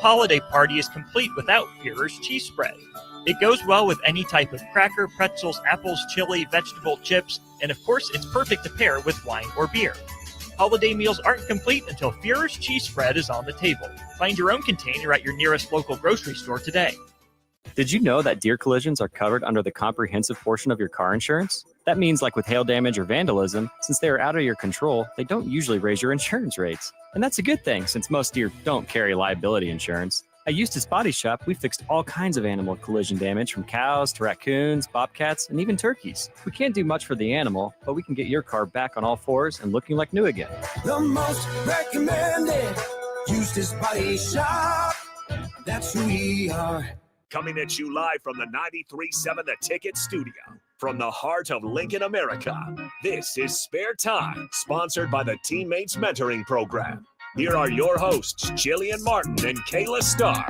holiday party is complete without Führer's cheese spread. It goes well with any type of cracker, pretzels, apples, chili, vegetable chips, and of course it's perfect to pair with wine or beer. Holiday meals aren't complete until Führer's cheese spread is on the table. Find your own container at your nearest local grocery store today. Did you know that deer collisions are covered under the comprehensive portion of your car insurance? That means, like with hail damage or vandalism, since they are out of your control, they don't usually raise your insurance rates. And that's a good thing, since most deer don't carry liability insurance. At Eustace Body Shop, we fixed all kinds of animal collision damage, from cows to raccoons, bobcats, and even turkeys. We can't do much for the animal, but we can get your car back on all fours and looking like new again. The most recommended Eustace Body Shop. That's who we are. Coming at you live from the 93.7 The Ticket studio. From the heart of Lincoln, America, this is Spare Time, sponsored by the Teammates Mentoring Program. Here are your hosts, Jillian Martin and Kayla Starr.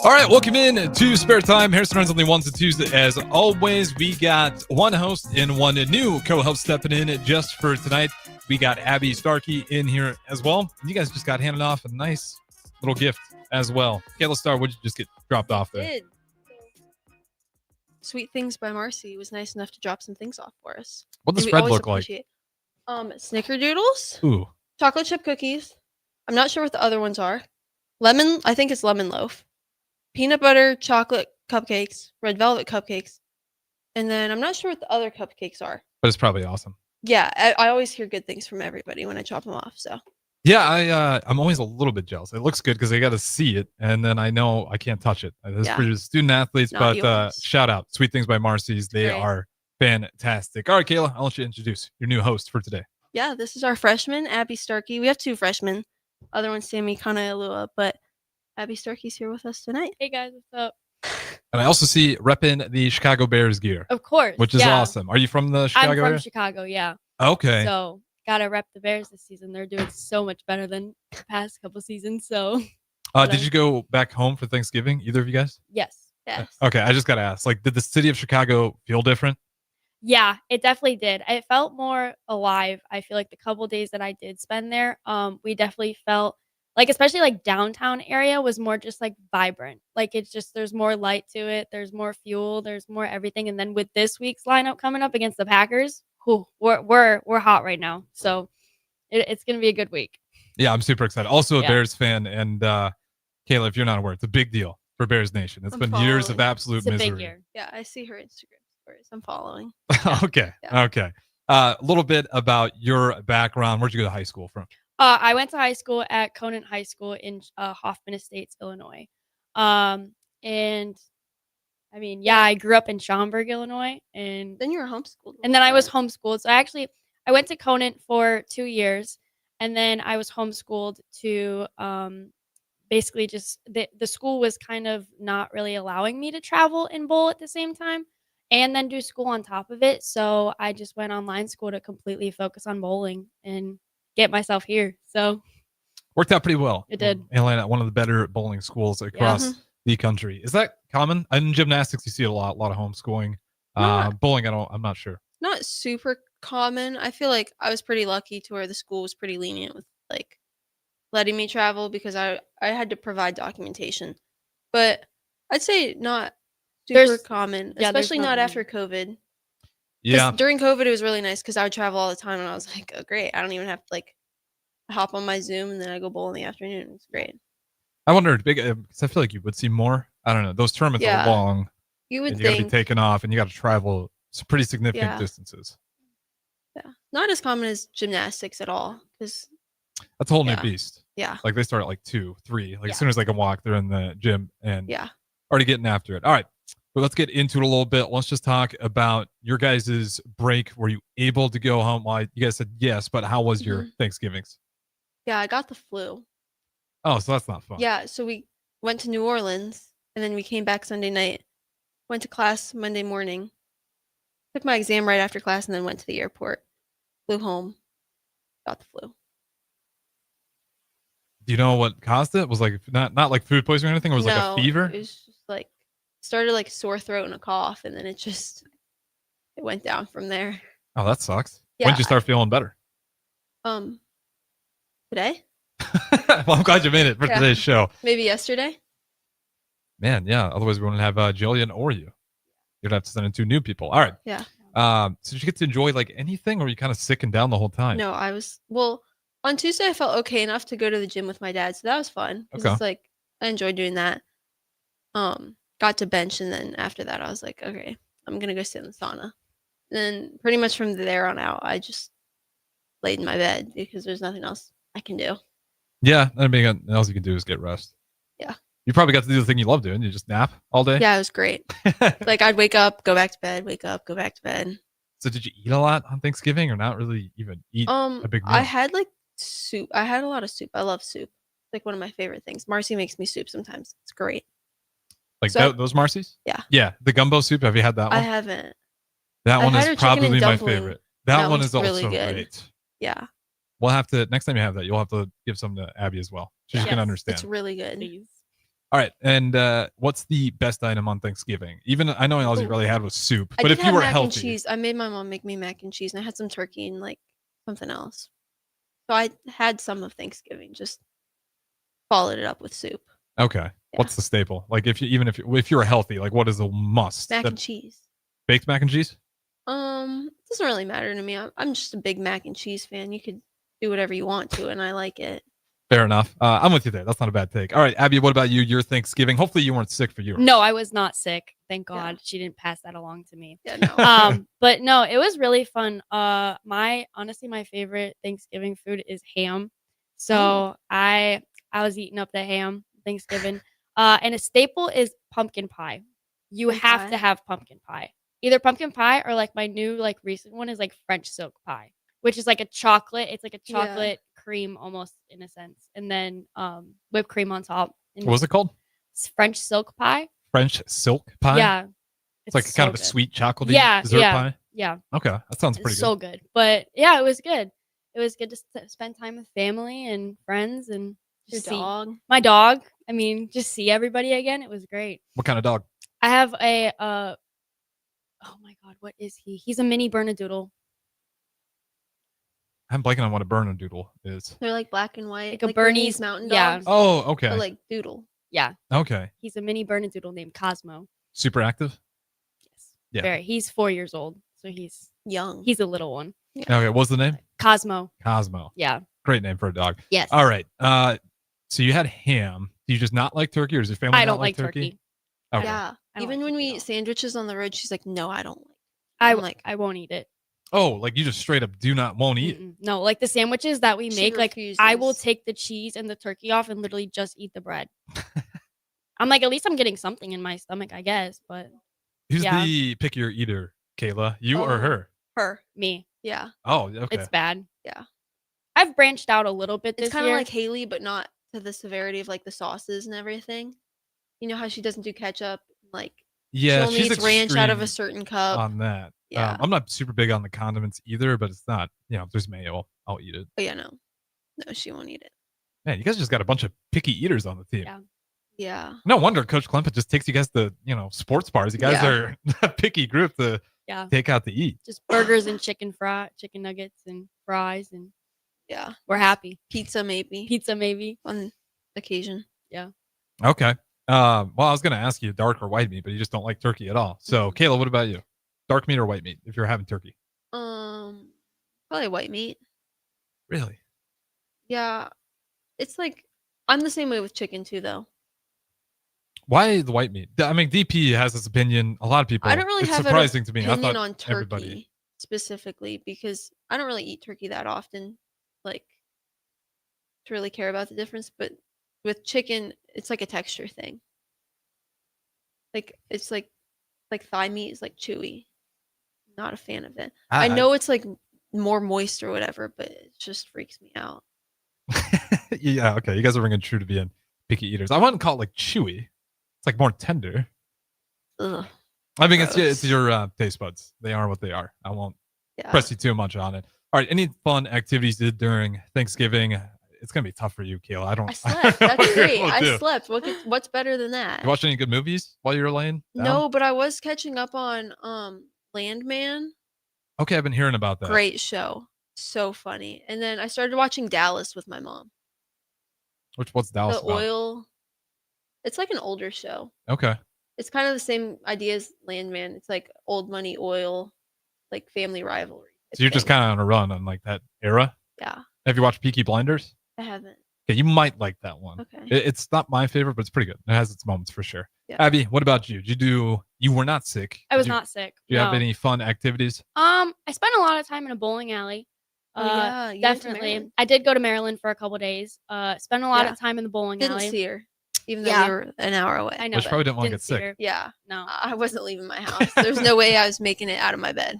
All right, welcome in to Spare Time. Harrison runs only once and Tuesday. As always, we got one host and one new co-host stepping in just for tonight. We got Abby Starkey in here as well. You guys just got handed off a nice little gift as well. Kayla Starr, what did you just get dropped off there? Did. Sweet Things by Marcy was nice enough to drop some things off for us. What does the spread look like? Snickerdoodles. Ooh. Chocolate chip cookies. I'm not sure what the other ones are. Lemon, I think it's lemon loaf. Peanut butter chocolate cupcakes, red velvet cupcakes, and then I'm not sure what the other cupcakes are. But it's probably awesome. Yeah, I always hear good things from everybody when I chop them off. So yeah, I'm always a little bit jealous. It looks good because I got to see it, and then I know I can't touch it. This is for student athletes, but shout out Sweet Things by Marcy's. They are fantastic. All right, Kayla, I'll let you introduce your new host for today. Yeah, this is our freshman, Abby Starkey. We have two freshmen. Other one's Sammy Kanailua, but Abby Starkey's here with us tonight. Hey guys, what's up? And I also see repping the Chicago Bears gear. Of course. Which is awesome. Are you from the Chicago area? I'm from Chicago, yeah. Okay. So gotta rep the Bears this season. They're doing so much better than the past couple seasons. So did you go back home for Thanksgiving, either of you guys? Yes. Okay, I just gotta ask. Like, did the city of Chicago feel different? Yeah, it definitely did. It felt more alive. I feel like the couple days that I did spend there, we definitely felt like, especially like downtown area was more just like vibrant. Like it's just, there's more light to it. There's more fuel. There's more everything. And then with this week's lineup coming up against the Packers, we're hot right now. So it's going to be a good week. Yeah, I'm super excited. Also a Bears fan. And Kayla, if you're not aware, it's a big deal for Bears Nation. It's been years of absolute misery. Big year. Yeah, I see her Instagram stories. I'm following. Okay. A little bit about your background. Where'd you go to high school from? I went to high school at Conant High School in Hoffman Estates, Illinois. And I mean, yeah, I grew up in Schaumburg, Illinois, and then you were homeschooled. And then I was homeschooled. So I went to Conant for 2 years, and then I was homeschooled to basically just the school was kind of not really allowing me to travel and bowl at the same time and then do school on top of it. So I just went online school to completely focus on bowling and get myself here. So worked out pretty well. It did. Atlanta, one of the better bowling schools across the country. Is that common? In gymnastics, you see it a lot of homeschooling. Bowling, I'm not sure. Not super common. I feel like I was pretty lucky to where the school was pretty lenient with like letting me travel because I had to provide documentation. But I'd say not super common, especially not after COVID. Yeah. During COVID, it was really nice because I would travel all the time, and I was like, "Oh, great! I don't even have to like hop on my Zoom, and then I go bowl in the afternoon. It's great." I wonder, because I feel like you would see more. I don't know. Those tournaments are long. You would think you got to be taken off, and you got to travel some pretty significant distances. Yeah, not as common as gymnastics at all, because that's a whole new beast. Yeah, like they start at like 2, 3. Like as soon as they can walk, they're in the gym and already getting after it. All right. But let's get into it a little bit. Let's just talk about your guys' break. Were you able to go home? Well, you guys said yes, but how was your Thanksgivings? Yeah, I got the flu. Oh, so that's not fun. Yeah, so we went to New Orleans, and then we came back Sunday night. Went to class Monday morning. Took my exam right after class and then went to the airport. Flew home. Got the flu. Do you know what caused it? Was like not like food poisoning or anything? It was like a No, fever? it was just like started like sore throat and a cough, and then it went down from there. Oh, that sucks. Yeah, When did you start feeling better? Today? Well, I'm glad you made it for Yeah. today's show. Maybe yesterday? Man, yeah. Otherwise, we wouldn't have Jillian or you. You'd have to send in 2 new people. All right. Yeah. So did you get to enjoy like anything, or were you kind of sick and down the whole time? No, on Tuesday I felt okay enough to go to the gym with my dad, so that was fun. 'Cause Okay. It's like I enjoyed doing that. Got to bench, and then after that I was like, okay, I'm gonna go sit in the sauna. And then pretty much from there on out, I just laid in my bed because there's nothing else I can do. Yeah. I mean, nothing else you can do is get rest. Yeah. You probably got to do the thing you love doing. You just nap all day. Yeah, it was great. Like I'd wake up, go back to bed, wake up, go back to bed. So did you eat a lot on Thanksgiving, or not really even eat a big meal? I had like soup. I had a lot of soup. I love soup. It's like one of my favorite things. Marcy makes me soup sometimes. It's great. Like So- those Marcy's? Yeah. Yeah. The gumbo soup. Have you had that one? I haven't. That I one had her is chicken and probably my dumpling. favorite. That one one's is also really good. great. Yeah, We'll have to, next time you have that, you'll have to give some to Abby as well. So she Yes. can understand. it's really good. Please. All right. And what's the best item on Thanksgiving? Even I know all you Ooh. really had was soup, I but did if you have were mac healthy. and cheese. I made my mom make me mac and cheese, and I had some turkey and like something else. So I had some of Thanksgiving. Just followed it up with soup. Okay. What's the staple? Like if you were healthy, like what is a must? Mac and cheese. Baked mac and cheese? It doesn't really matter to me. I'm just a big mac and cheese fan. You could do whatever you want to, and I like it. Fair enough. I'm with you there. That's not a bad take. All right, Abby, what about you? Your Thanksgiving. Hopefully you weren't sick for yours. No, I was not sick. Thank Yeah. God she didn't pass that along to me. Yeah, no. But no, it was really fun. Honestly, my favorite Thanksgiving food is ham. So I was eating up the ham Thanksgiving. And a staple is pumpkin pie. You Pumpkin have pie. to have pumpkin pie. Either pumpkin pie or like my new like recent one is like French silk pie, which is like a chocolate. It's like a Yeah. chocolate cream almost in a sense, and then whipped cream on top. And What was it called? it's French silk pie. French silk pie? Yeah, It's like so kind of a good. sweet chocolatey Yeah, dessert yeah. pie. Yeah, Okay. That sounds it's pretty so good. good. But yeah, it was good. It was good to spend time with family and friends and Your just see dog. my dog. I mean, just see everybody again. It was great. What kind of dog? I have a oh my God, what is he? He's a mini Bernedoodle. I'm blanking on what a Bernedoodle is. They're like black and white, Like a Bernese Bernese- mountain yeah. dogs. Oh, okay. But like doodle. Yeah, Okay. he's a mini Bernedoodle named Cosmo. Super active? Yes. Yeah. Very. He's 4 years old, so he's Young. a little one. Okay. What's the name? Cosmo. Cosmo. Yeah. Great name for a dog. Yes. All right. So you had ham. Do you just not like turkey, or does your family I not don't like turkey. Okay. Yeah. I don't Even like when turkey we at all. eat sandwiches on the road, she's like, "No, I don't like." I I'm like, I won't eat it. Oh, like you just straight up won't eat. Mm-mm. No, like the sandwiches that we She make, like I will refuses. take the cheese and the turkey off and literally just eat the bread. I'm like, at least I'm getting something in my stomach, I guess. But Who's Yeah. the pickier eater, Kayla? You or Oh. her? her. me, Yeah. Oh, okay. it's bad. Yeah. I've branched out a little bit this It's kind of year. like Haley, but not to the severity of like the sauces and everything. You know how she doesn't do ketchup? Like Yeah, she only she's eats ranch out of a extreme certain cup. on that. Yeah. I'm not super big on the condiments either, but it's not, if there's mayo, I'll eat it. But yeah, no. No, she won't eat it. Man, you guys just got a bunch of picky eaters on the team. Yeah. Yeah. No wonder Coach Clempa just takes you guys to, sports bars. You guys Yeah. are a picky group to Yeah, take out to eat. just burgers and chicken nuggets and fries, and Yeah. we're happy. Pizza maybe Pizza maybe. on occasion. Okay. Well, I was going to ask you dark or white meat, but you just don't like turkey at all. So, Kayla, what about you? Dark meat or white meat if you're having turkey? Probably white meat. Really? Yeah. It's like I'm the same way with chicken too though. Why the white meat? I mean, DP has this opinion. A lot of people. I don't really it's have surprising an to me. I opinion thought on turkey everybody. specifically because I don't really eat turkey that often, like to really care about the difference. But with chicken, it's like a texture thing. Like it's like thigh meat is like chewy. Not a fan of it. I know it's like more moist or whatever, but it just freaks me out. Yeah. Okay. You guys are ringing true to being picky eaters. I wouldn't call it like chewy. It's like more tender. Ugh. I think it's Gross. your taste buds. They are what they are. I won't Yeah. press you too much on it. All right. Any fun activities you did during Thanksgiving? It's gonna be tough for you, Kayla. I don't. I slept. don't know what That's you're great. able to I do. slept. What's better than that? You watch any good movies while you were laying down? No, but I was catching up on Landman. Okay, I've been hearing about that. Great show. So funny. And then I started watching Dallas with my mom. What's Dallas The about? oil. It's like an older show. Okay. It's kind of the same idea as Landman. It's like old money oil, like family rivalry. So you're just kind of on a run on like that era. Yeah, Have you watched Peaky Blinders? I haven't. Okay, you might like that one. Okay. It's not my favorite, but it's pretty good. It has its moments for sure. Yeah. Abby, what about you? You were not sick. I was Did you, not sick. Do you have no. any fun activities? I spent a lot of time in a bowling alley. Oh, yeah, you went to Definitely. Maryland. I did go to Maryland for a couple days. Spent a lot Yeah. of time in the bowling Didn't alley. see her, even though Yeah. we were an hour away. I know. Which that. probably didn't want to get see sick. her. Yeah, No. I wasn't leaving my house. There's no way I was making it out of my bed.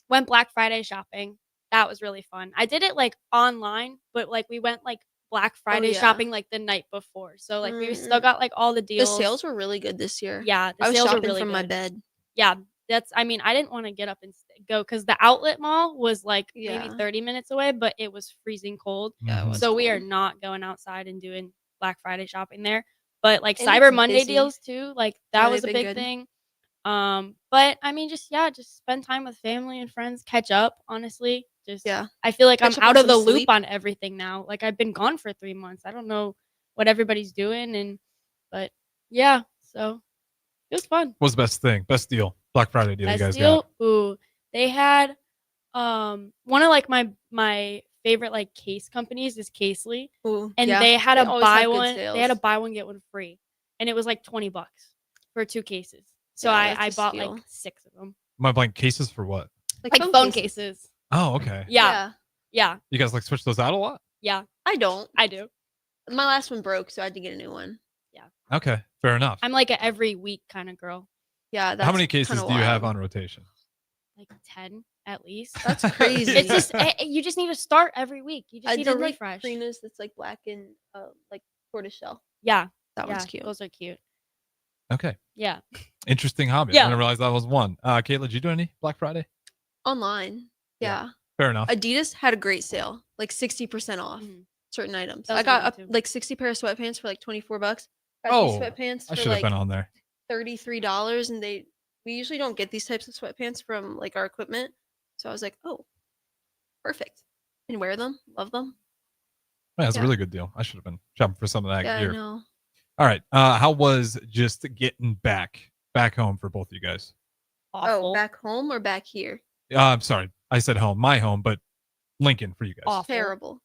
Went Black Friday shopping. That was really fun. I did it like online, but like we went like Black Friday yeah. shopping like the night before. So like we still got like all the The deals. sales were really good this year. Yeah, the I was sales were shopping really from my good. bed. Yeah, I mean, I didn't want to get up and go because the outlet mall was like maybe Yeah. 30 minutes away, but it was freezing cold. Yeah, it Mhm. was So we are cold. not going outside and doing Black Friday shopping there. But like And Cyber it's Monday busy. deals too, like Yeah, that was a they've been big good. thing. But I mean, just spend time with family and friends, catch up. Honestly, Yeah. I feel like Catch I'm up out on of the some loop sleep. on everything now. Like I've been gone for 3 months. I don't know what everybody's doing, but yeah, so it was fun. What's the best thing? Best deal? Black Friday deal you Best guys deal? got? Ooh, they had one of like my favorite like case companies is Casely, Ooh, and yeah. they had a always buy have good one. They had a sales. buy one get one free, and it was like $20 for 2 cases. So Yeah, I that's a bought steal. like 6 of them, Am I buying cases for what? like phone cases. Oh, okay. Yeah, You guys like switch those out a lot? I don't. I do. My last one broke, so I had to get a new one. Okay, fair enough. I'm like a every week kind of girl. Yeah, that's How many cases kinda do you have wild. on rotation? Like 10 at least. That's crazy. It's just you just need to start every week. You just I need a did like refresh. Prina's that's like black and like tortoiseshell. Yeah, That yeah, one's cute. those are cute. Okay, Yeah. interesting hobby. I Yeah. didn't realize that was one. Kayla, did you do any Black Friday? Online. Yeah. Yeah. Fair enough. Adidas had a great sale, like 60% off Mhm. certain items. That I was got good up too. like 60 pair of sweatpants for like $24. Got Oh, these sweatpants I for should have like been on there. $33, and we usually don't get these types of sweatpants from like our equipment. So I was like, oh, perfect. And wear them, love them. Man, that's a Yeah. really good deal. I should have been shopping for some of that Yeah, gear. I know. All right. How was just getting back home for both of you guys? Awful. Oh, back home or back here? I'm sorry. I said home, my home, but Lincoln for you guys. Awful. Terrible.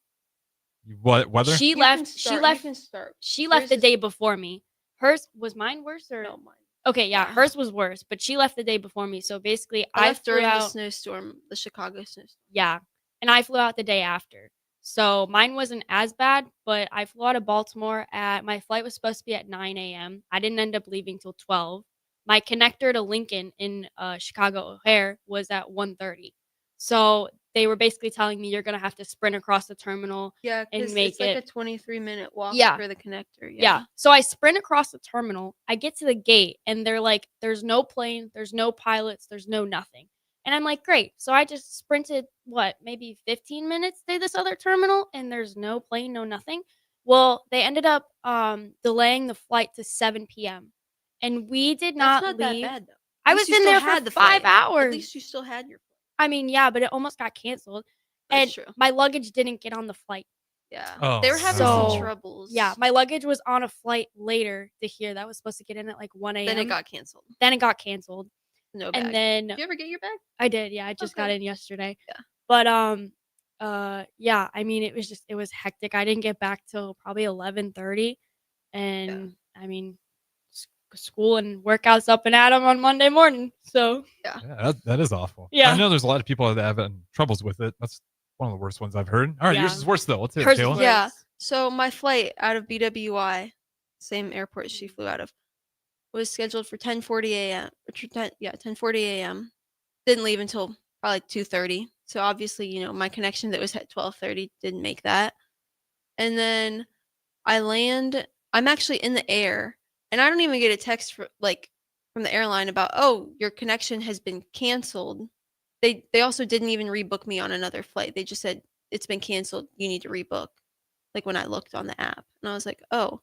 What weather? She You can left. start- you left. can start. She left Yours the is- day before me. Hers was mine worse or No, mine. okay? Yeah, Yeah. hers was worse, but she left the day before me. So basically, I I left flew during the out. snowstorm, the Chicago snowstorm. Yeah, and I flew out the day after. So mine wasn't as bad, but I flew out of Baltimore my flight was supposed to be at 9 a.m. I didn't end up leaving till 12. My connector to Lincoln in Chicago O'Hare was at 1:30. So they were basically telling me you're gonna have to sprint across the terminal. Yeah, And because make it's like it- a 23-minute walk Yeah. for the connector. Yeah. So I sprint across the terminal. I get to the gate and they're like, there's no plane, there's no pilots, there's no nothing. And I'm like, great. So I just sprinted, maybe 15 minutes to this other terminal and there's no plane, no nothing. Well, they ended up delaying the flight to 7 p.m. And we did That's not not leave. that bad, though. I At was least you in still there had for the 5 flight. hours. At least you still had your flight. I mean, yeah, but it almost got canceled. That's And true. my luggage didn't get on the flight. Yeah. Oh, They were having So- some troubles. Yeah, my luggage was on a flight later to here that was supposed to get in at like 1 a.m. Then it got canceled. Then it got canceled. No bag. And then Did you ever get your bag? I did, yeah. I just got Okay. in yesterday. Yeah. But yeah, I mean it was hectic. I didn't get back till probably 11:30. And I mean school and workouts up and at 'em on Monday morning. So Yeah, that is awful. Yeah. I know there's a lot of people that have troubles with it. That's one of the worst ones I've heard. All right, yours Yeah. is worse though. Let's hear it, hers is Kayla. worse. Yeah. So my flight out of BWI, same airport she flew out of, was scheduled for 10:40 a.m. 10:40 a.m. Didn't leave until probably 2:30. So obviously, my connection that was at 12:30 didn't make that. And then I land. I'm actually in the air, and I don't even get a text for like from the airline about, oh, your connection has been canceled. They also didn't even rebook me on another flight. They just said it's been canceled. You need to rebook. Like when I looked on the app, and I was like, oh,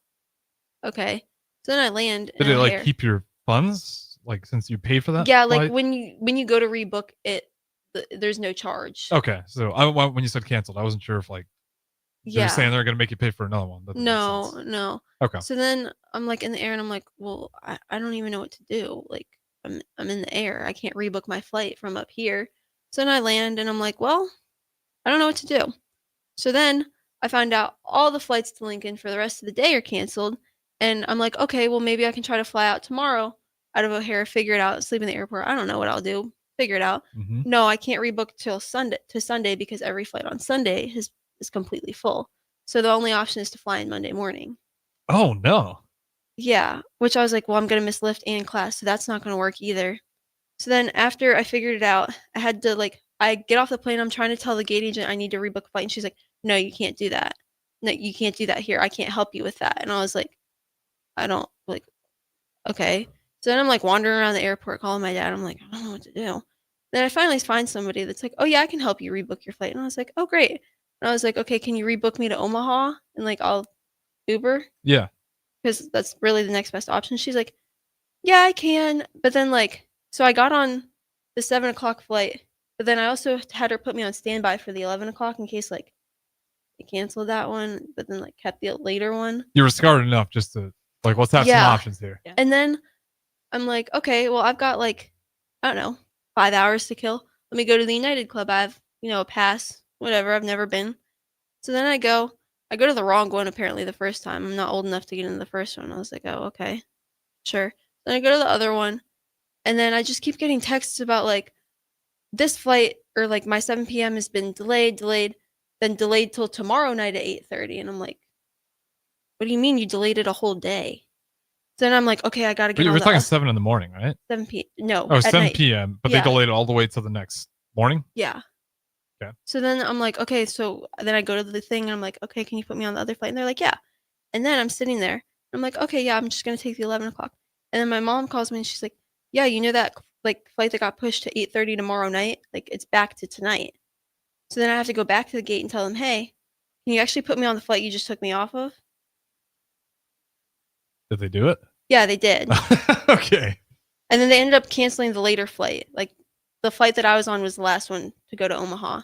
okay. So then I land. Did in it like O'Hare. keep your funds? Like since you paid for that? Yeah, like flight? when you go to rebook it, there's no charge. Okay, so when you said canceled, I wasn't sure if like they're Yeah. saying they're gonna make you pay for another one. That doesn't make No, sense. no. Okay. So then I'm like in the air and I'm like, well, I don't even know what to do. Like I'm in the air. I can't rebook my flight from up here. So then I land and I'm like, well, I don't know what to do. So then I find out all the flights to Lincoln for the rest of the day are canceled. And I'm like, okay, well, maybe I can try to fly out tomorrow out of O'Hare, figure it out, sleep in the airport. I don't know what I'll do. Figure it out. Mm-hmm. No, I can't rebook till Sunday because every flight on Sunday is completely full. So the only option is to fly in Monday morning. Oh no. Yeah, which I was like, well, I'm going to miss lift and class, so that's not going to work either. So then after I figured it out, I had to I get off the plane. I'm trying to tell the gate agent I need to rebook a flight. And she's like, no, you can't do that. No, you can't do that here. I can't help you with that. And I was like, I don't okay. So then I'm wandering around the airport calling my dad. I'm like, I don't know what to do. Then I finally find somebody that's like, oh yeah, I can help you rebook your flight. And I was like, oh great. And I was like, okay, can you rebook me to Omaha? And I'll Uber? Yeah. Because that's really the next best option. She's like, yeah, I can. But then so I got on the 7 o'clock flight, but then I also had her put me on standby for the 11 o'clock in case they canceled that one, but then kept the later one. You were scarred enough just to let's have some options here. Yeah. And then I'm like, okay, well I've got I don't know, 5 hours to kill. Let me go to the United Club. I have, a pass, whatever. I've never been. So then I go to the wrong one apparently the first time. I'm not old enough to get into the first one. I was like, oh, okay, sure. Then I go to the other one, and then I just keep getting texts about this flight or my 7 p.m. has been delayed, then delayed till tomorrow night at 8:30. And I'm like, what do you mean you delayed it a whole day? So then I'm like, okay, I gotta get on We're the talking 7 in the morning, right? 7 p. No, Oh, at 7 night. p.m. But Yeah. they delayed it all the way till the next morning. Yeah. Okay. So then I'm like, okay, so then I go to the thing and I'm like, okay, can you put me on the other flight? And they're like, yeah. And then I'm sitting there. I'm like, okay, yeah, I'm just gonna take the 11 o'clock. And then my mom calls me and she's like, yeah, you know that flight that got pushed to 8:30 tomorrow night? It's back to tonight. So then I have to go back to the gate and tell them, hey, can you actually put me on the flight you just took me off of? Did they do it? Yeah, they did. Okay. And then they ended up canceling the later flight. The flight that I was on was the last one to go to Omaha.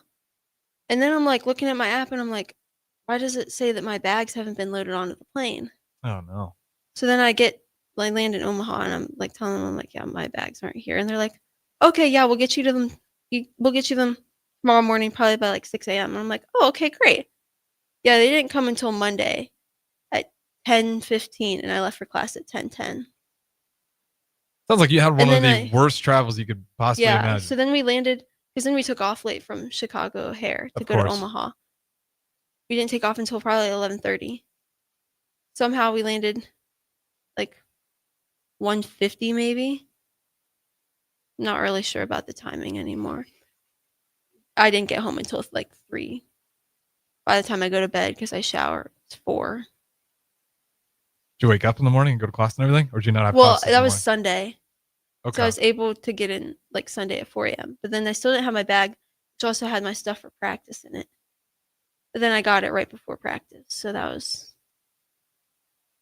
And then I'm looking at my app and I'm like, why does it say that my bags haven't been loaded onto the plane? Oh no. So then I land in Omaha and I'm telling them, yeah, my bags aren't here. And they're like, okay, yeah, we'll get you them. We'll get you them tomorrow morning, probably by 6 a.m. And I'm like, oh, okay, great. Yeah, they didn't come until Monday at 10:15, and I left for class at 10:10. Sounds like you had one of then the worst travels you could possibly imagine. So then we landed, because then we took off late from Chicago O'Hare to Of go to course. Omaha. We didn't take off until probably 11:30. Somehow we landed 1:50 maybe. Not really sure about the timing anymore. I didn't get home until 3. By the time I go to bed, because I shower, it's 4. Did you wake up in the morning and go to class and everything, or did you not have Well, classes in that the was morning? Sunday. Okay. So I was able to get in Sunday at 4 a.m. But then I still didn't have my bag, which also had my stuff for practice in it. But then I got it right before practice. So that was...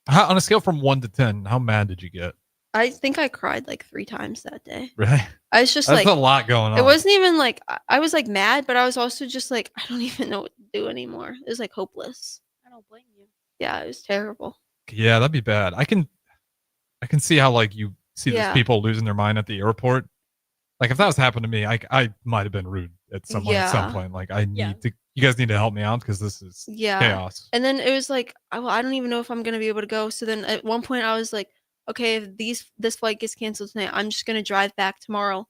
On a scale from 1 to 10, how mad did you get? I think I cried 3 times that day. Really? I was just That's a lot going on. It wasn't even I was mad, but I was also just I don't even know what to do anymore. It was hopeless. I don't blame you. Yeah, it was terrible. Yeah, that'd be bad. I can see how you see these Yeah. people losing their mind at the airport. If that was happened to me, I might have been rude at some Yeah. point. I need Yeah. to. You guys need to help me out because this is Yeah. chaos. And then it was I don't even know if I'm gonna be able to go. So then at one point I was like, okay, if this flight gets canceled tonight, I'm just gonna drive back tomorrow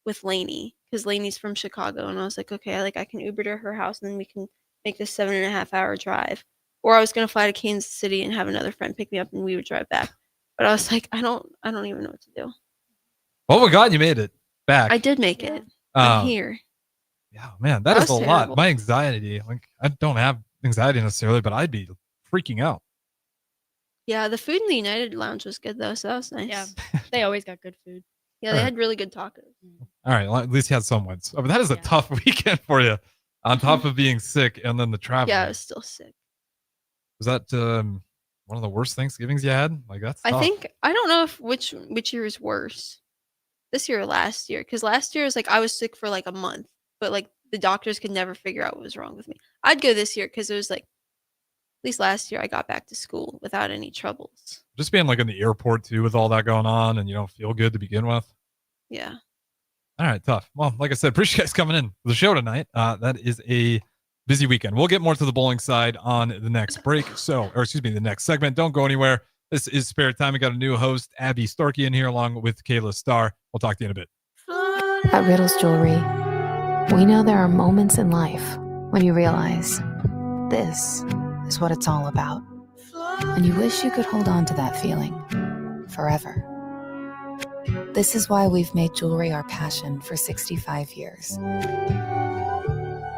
with Lainey, because Lainey's from Chicago. And I was like, okay, I can Uber to her house and then we can make this 7.5-hour drive. Or I was gonna fly to Kansas City and have another friend pick me up and we would drive back. But I was like, I don't even know what to do. Oh my God, you made it back. I did make Yeah. it. I'm here. Yeah, man, that That is a was lot. terrible. My anxiety, I don't have anxiety necessarily, but I'd be freaking out. Yeah, the food in the United Lounge was good though, so that was nice. Yeah. They always got good food. Yeah, they Sure. had really good tacos. All right, well, at least you had some wins. Oh, but that is a Yeah. tough weekend for you, on top of being sick and then the travel. Yeah, I was still sick. Was that one of the worst Thanksgivings you had? Like that's I tough. think I don't know if which year is worse, this year or last year. Because last year was like I was sick for like a month, but like the doctors could never figure out what was wrong with me. I'd go this year because it was like at least last year I got back to school without any troubles. Just being like in the airport too with all that going on and you don't feel good to begin with. Yeah. All right, tough. Well, like I said, appreciate you guys coming in for the show tonight. That is a busy weekend. We'll get more to the bowling side on the next break. The next segment. Don't go anywhere. This is Spare Time. We got a new host, Abby Starkey, in here along with Kayla Starr. We'll talk to you in a bit. At Riddles Jewelry, we know there are moments in life when you realize this is what it's all about. And you wish you could hold on to that feeling forever. This is why we've made jewelry our passion for 65 years.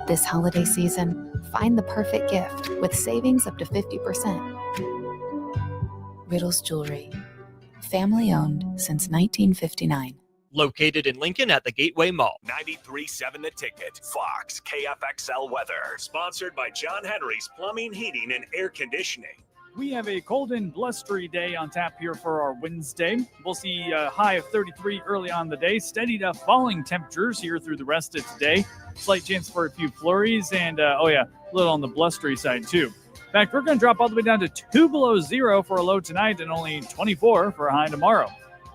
This holiday season, find the perfect gift with savings up to 50%. Riddles Jewelry, family owned since 1959. Located in Lincoln at the Gateway Mall. 93.7 The Ticket. Fox KFXL weather. Sponsored by John Henry's Plumbing, Heating, and Air Conditioning. We have a cold and blustery day on tap here for our Wednesday. We'll see a high of 33 early on the day, steady to falling temperatures here through the rest of today. Slight chance for a few flurries and, a little on the blustery side too. In fact, we're going to drop all the way down to 2 below zero for a low tonight and only 24 for a high tomorrow.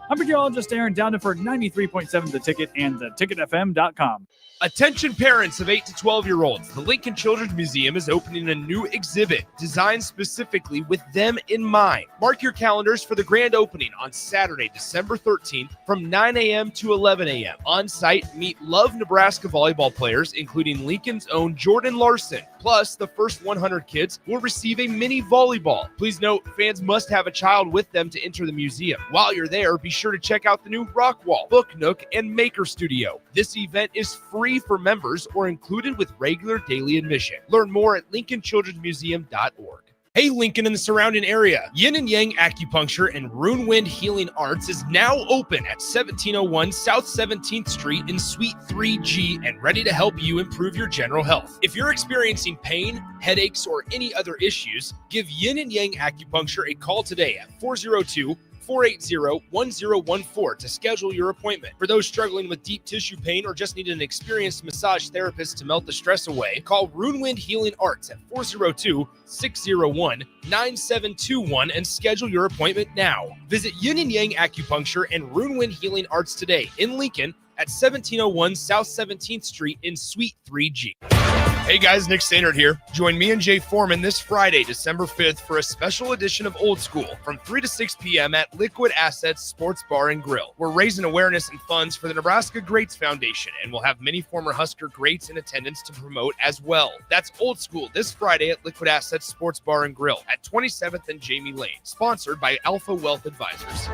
I'm meteorologist Aaron Dowden for 93.7 The Ticket and theticketfm.com. Attention parents of 8 to 12-year-olds. The Lincoln Children's Museum is opening a new exhibit designed specifically with them in mind. Mark your calendars for the grand opening on Saturday, December 13th from 9 a.m. to 11 a.m. On site, meet Love Nebraska volleyball players, including Lincoln's own Jordan Larson. Plus, the first 100 kids will receive a mini volleyball. Please note, fans must have a child with them to enter the museum. While you're there, be sure to check out the new Rock Wall, Book Nook, and Maker Studio. This event is free for members or included with regular daily admission. Learn more at lincolnchildrensmuseum.org. Hey, Lincoln and the surrounding area. Yin and Yang Acupuncture and Rune Wind Healing Arts is now open at 1701 South 17th Street in Suite 3G and ready to help you improve your general health. If you're experiencing pain, headaches, or any other issues, give Yin and Yang Acupuncture a call today at 402-480-1014 to schedule your appointment. For those struggling with deep tissue pain or just need an experienced massage therapist to melt the stress away, call Rune Wind Healing Arts at 402-601-9721 and schedule your appointment now. Visit Yin and Yang Acupuncture and Rune Wind Healing Arts today in Lincoln at 1701 South 17th Street in Suite 3G. Hey guys, Nick Stannard here. Join me and Jay Foreman this Friday, December 5th for a special edition of Old School from 3 to 6 p.m. at Liquid Assets Sports Bar and Grill. We're raising awareness and funds for the Nebraska Greats Foundation, and we'll have many former Husker greats in attendance to promote as well. That's Old School this Friday at Liquid Assets Sports Bar and Grill at 27th and Jamie Lane, sponsored by Alpha Wealth Advisors.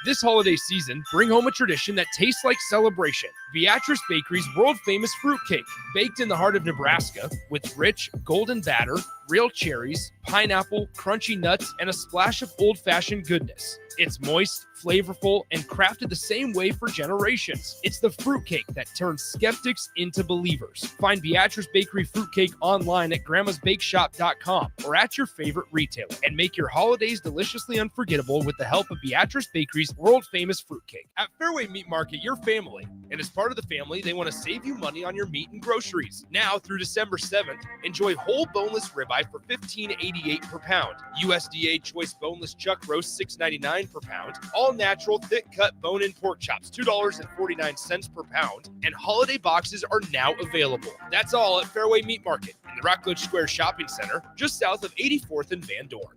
This holiday season, bring home a tradition that tastes like celebration. Beatrice Bakery's world-famous fruitcake, baked in the heart of Nebraska with rich, golden batter, real cherries, pineapple, crunchy nuts, and a splash of old-fashioned goodness. It's moist, flavorful, and crafted the same way for generations. It's the fruitcake that turns skeptics into believers. Find Beatrice Bakery fruitcake online at grandmasbakeshop.com or at your favorite retailer, and make your holidays deliciously unforgettable with the help of Beatrice Bakery's world-famous fruitcake. At Fairway Meat Market, you're family, and as part of the family, they want to save you money on your meat and groceries. Now through December 7th, enjoy whole boneless ribeye for $15.88 per pound. USDA choice boneless chuck roast $6.99 per pound. All natural thick cut bone-in pork chops $2.49 per pound. And holiday boxes are now available. That's all at Fairway Meat Market in the Rockledge Square Shopping Center, just south of 84th and Van Dorn.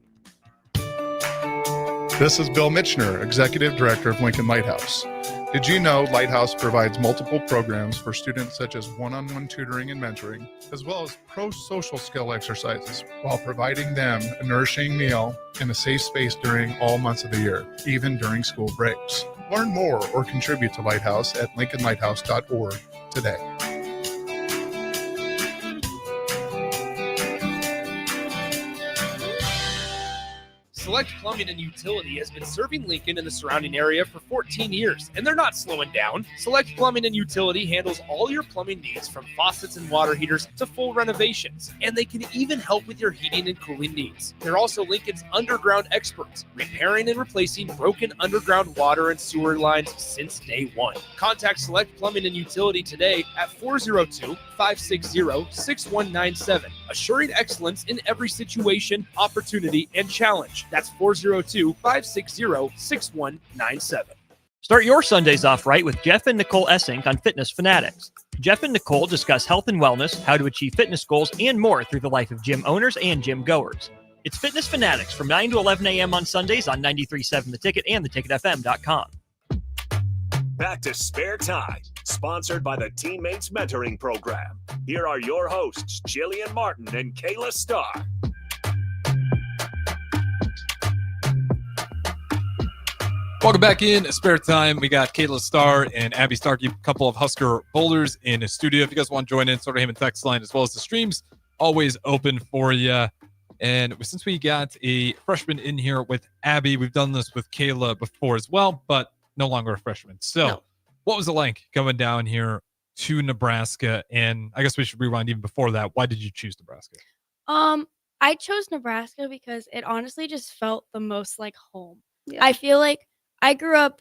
This is Bill Mitchner, Executive Director of Lincoln Lighthouse. Did you know Lighthouse provides multiple programs for students such as one-on-one tutoring and mentoring, as well as pro-social skill exercises, while providing them a nourishing meal and a safe space during all months of the year, even during school breaks? Learn more or contribute to Lighthouse at lincolnlighthouse.org today. Select Plumbing and Utility has been serving Lincoln and the surrounding area for 14 years, and they're not slowing down. Select Plumbing and Utility handles all your plumbing needs from faucets and water heaters to full renovations, and they can even help with your heating and cooling needs. They're also Lincoln's underground experts, repairing and replacing broken underground water and sewer lines since day one. Contact Select Plumbing and Utility today at 402-560-6197, assuring excellence in every situation, opportunity, and challenge. That's 402-560-6197. Start your Sundays off right with Jeff and Nicole Essink on Fitness Fanatics. Jeff and Nicole discuss health and wellness, how to achieve fitness goals, and more through the life of gym owners and gym goers. It's Fitness Fanatics from 9 to 11 a.m. on Sundays on 93.7 The Ticket and theticketfm.com. Back to Spare Time, sponsored by the Teammates Mentoring Program. Here are your hosts, Jillian Martin and Kayla Starr. Welcome back in Spare Time. We got Kayla Starr and Abby Starkey, a couple of Husker bowlers in the studio. If you guys want to join in, sort of him and text line as well as the streams, always open for you. And since we got a freshman in here with Abby, we've done this with Kayla before as well, but no longer a freshman. So What was it like coming down here to Nebraska? And I guess we should rewind even before that. Why did you choose Nebraska? I chose Nebraska because it honestly just felt the most like home. Yeah. I feel like I grew up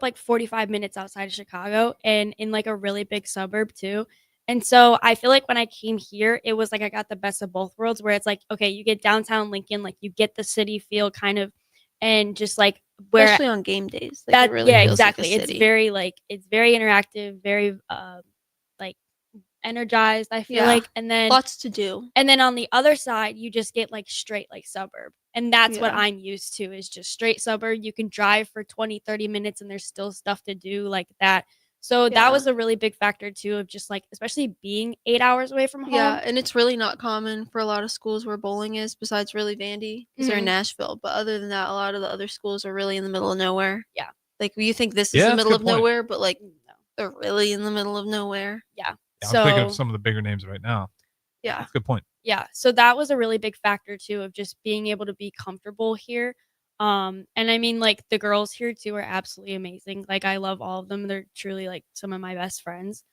like 45 minutes outside of Chicago and in like a really big suburb too. And so I feel like when I came here, it was like I got the best of both worlds where it's like, okay, you get downtown Lincoln, like you get the city feel kind of, and just like where Especially on game days. Like, that it really yeah, feels like a exactly. It's city. it's very interactive, very like energized, I feel like. And then lots to do. and then on the other side, you just get like straight like suburb. And that's what Yeah. I'm used to is just straight suburb. You can drive for 20, 30 minutes and there's still stuff to do like that. So Yeah. that was a really big factor too of just like, especially being 8 hours away from home. Yeah, and it's really not common for a lot of schools where bowling is, besides really Vandy, because they're in Mhm. Nashville. But other than that, a lot of the other schools are really in the middle of nowhere. Yeah. Like you think this Yeah, is the that's a middle good of point. nowhere, but like No. they're really in the middle of nowhere. Yeah. Yeah, So I'm thinking of some of the bigger names right now. Yeah. That's a good point. yeah, so that was a really big factor too of just being able to be comfortable here. And I mean like the girls here too are absolutely amazing. Like I love all of them. They're truly like some of my best friends.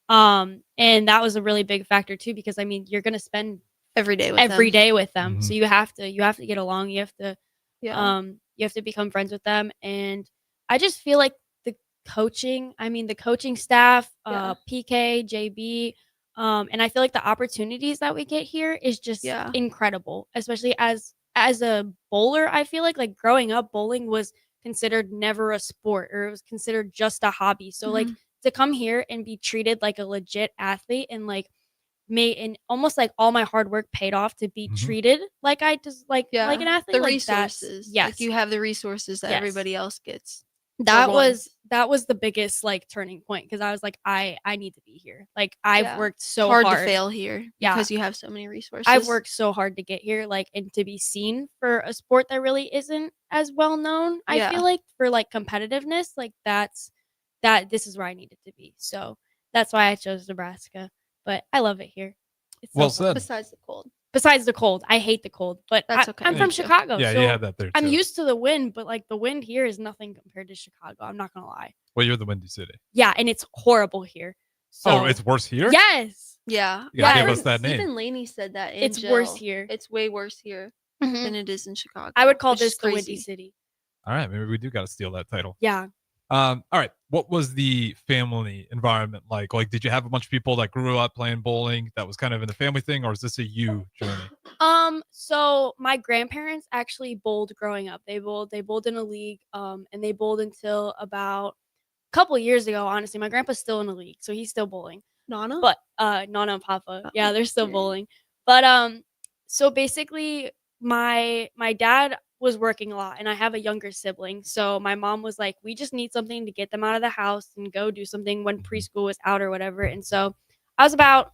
And that was a really big factor too because I mean you're gonna spend Every day with every them. day with them. Mhm. So you have to get along. You have to Yeah. you have to become friends with them. And I just feel like the coaching staff, Yeah. PK, JB, and I feel like the opportunities that we get here is just Yeah. incredible, especially as a bowler. I feel like growing up, bowling was considered never a sport or it was considered just a hobby. So like Mhm. to come here and be treated like a legit athlete and like made and almost like all my hard work paid off to be Mhm. treated like I just like Yeah. an athlete. The Like that's resources. yes. Like you have the resources that Yes. everybody else gets. that one. was the biggest like turning point because I was like I need to be here. Like I've Yeah. worked so hard hard. to fail here Yeah. because you have so many resources. I've worked so hard to get here, like, and to be seen for a sport that really isn't as well known. I Yeah. feel like for like competitiveness, like this is where I needed to be. So that's why I chose Nebraska. But I love it here. It's so Well fun. said. Besides the cold. Besides the cold, I hate the cold, but That's okay. I'm Me from too. Chicago, Yeah, so you had that there too. I'm used to the wind, but like the wind here is nothing compared to Chicago. I'm not gonna lie. Well, you're the Windy City. Yeah, and it's horrible here. So Oh, it's worse here? yes, Yeah. You gotta Yeah, give us that name. Even Lainey said that. In it's worse jail. here. It's way worse here Mhm. than it is in Chicago. I would call which is this the Windy crazy. City. All right, maybe we do got to steal that title. Yeah. All right. What was the family environment like? Like, did you have a bunch of people that grew up playing bowling that was kind of in the family thing, or is this a you journey? So my grandparents actually bowled growing up. They bowled in a league, and they bowled until about a couple years ago, honestly. My grandpa's still in a league, so he's still bowling. Nana? But Nana and Papa, yeah, they're still yeah. bowling. But so basically my dad was working a lot and I have a younger sibling. So my mom was like, we just need something to get them out of the house and go do something when preschool was out or whatever. And so I was about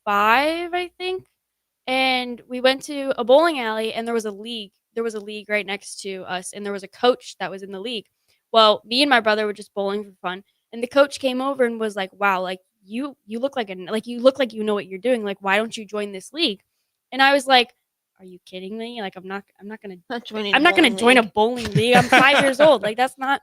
5, I think. And we went to a bowling alley and there was a league. There was a league right next to us and there was a coach that was in the league. Well, me and my brother were just bowling for fun. And the coach came over and was like, wow, like you look like you look like you know what you're doing. Like, why don't you join this league? And I was like, are you kidding me? Like, I'm not gonna join a bowling league. I'm 5 years old. Like, that's not